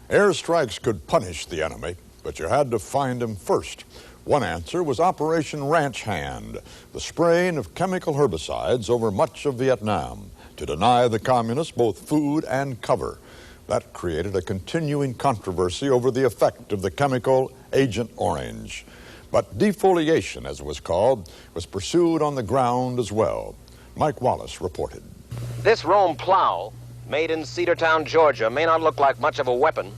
Airstrikes could punish the enemy, but you had to find him first. One answer was Operation Ranch Hand, the spraying of chemical herbicides over much of Vietnam to deny the communists both food and cover. That created a continuing controversy over the effect of the chemical Agent Orange. But defoliation, as it was called, was pursued on the ground as well. Mike Wallace reported. This Rome plow, made in Cedartown, Georgia, may not look like much of a weapon,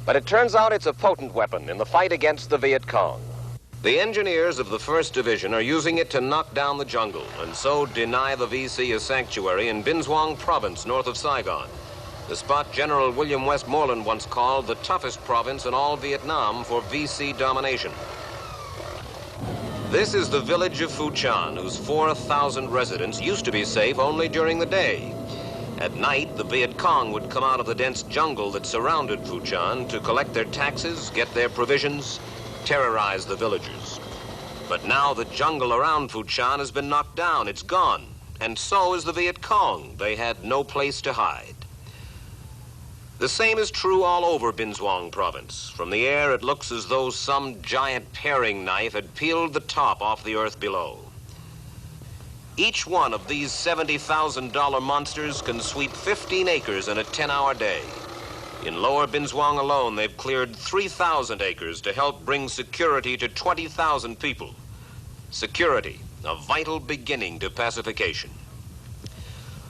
but it turns out it's a potent weapon in the fight against the Viet Cong. The engineers of the 1st Division are using it to knock down the jungle and so deny the VC a sanctuary in Binh Duong province north of Saigon, the spot General William Westmoreland once called the toughest province in all Vietnam for VC domination. This is the village of Phu Chan, whose 4,000 residents used to be safe only during the day. At night, the Viet Cong would come out of the dense jungle that surrounded Phu Chan to collect their taxes, get their provisions, terrorize the villagers. But now the jungle around Phu Chan has been knocked down. It's gone. And so is the Viet Cong. They had no place to hide. The same is true all over Binh Duong province. From the air, it looks as though some giant paring knife had peeled the top off the earth below. Each one of these $70,000 monsters can sweep 15 acres in a 10-hour day. In lower Binh Duong alone, they've cleared 3,000 acres to help bring security to 20,000 people. Security, a vital beginning to pacification.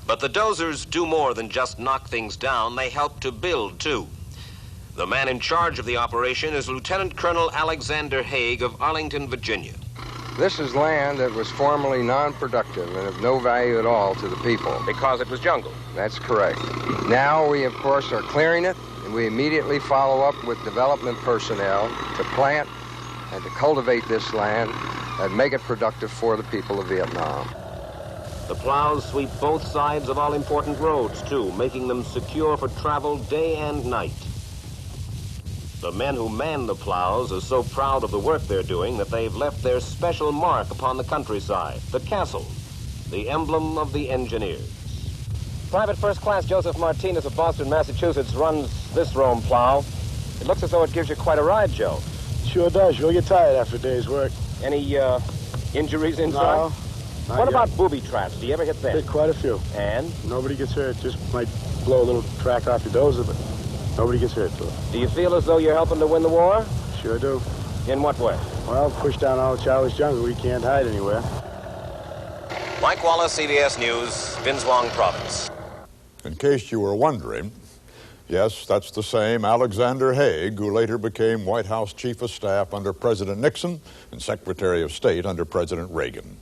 But the dozers do more than just knock things down. They help to build, too. The man in charge of the operation is Lieutenant Colonel Alexander Haig of Arlington, Virginia. This is land that was formerly non-productive and of no value at all to the people. Because it was jungle. That's correct. Now we, of course, are clearing it, and we immediately follow up with development personnel to plant and to cultivate this land and make it productive for the people of Vietnam. The plows sweep both sides of all important roads, too, making them secure for travel day and night. The men who man the plows are so proud of the work they're doing that they've left their special mark upon the countryside, the castle, the emblem of the engineers. Private First Class Joseph Martinez of Boston, Massachusetts runs this Rome plow. It looks as though it gives you quite a ride, Joe. Sure does. You'll get tired after a day's work. Any injuries inside? No. What about booby traps? Do you ever hit them? Hit quite a few. And? Nobody gets hurt. Just might blow a little track off your dozer, but nobody gets hurt. Do you feel as though you're helping to win the war? Sure do. In what way? Well, push down all the Chinese jungle. We can't hide anywhere. Mike Wallace, CBS News, Binh Duong Province. In case you were wondering, yes, that's the same Alexander Haig who later became White House Chief of Staff under President Nixon and Secretary of State under President Reagan.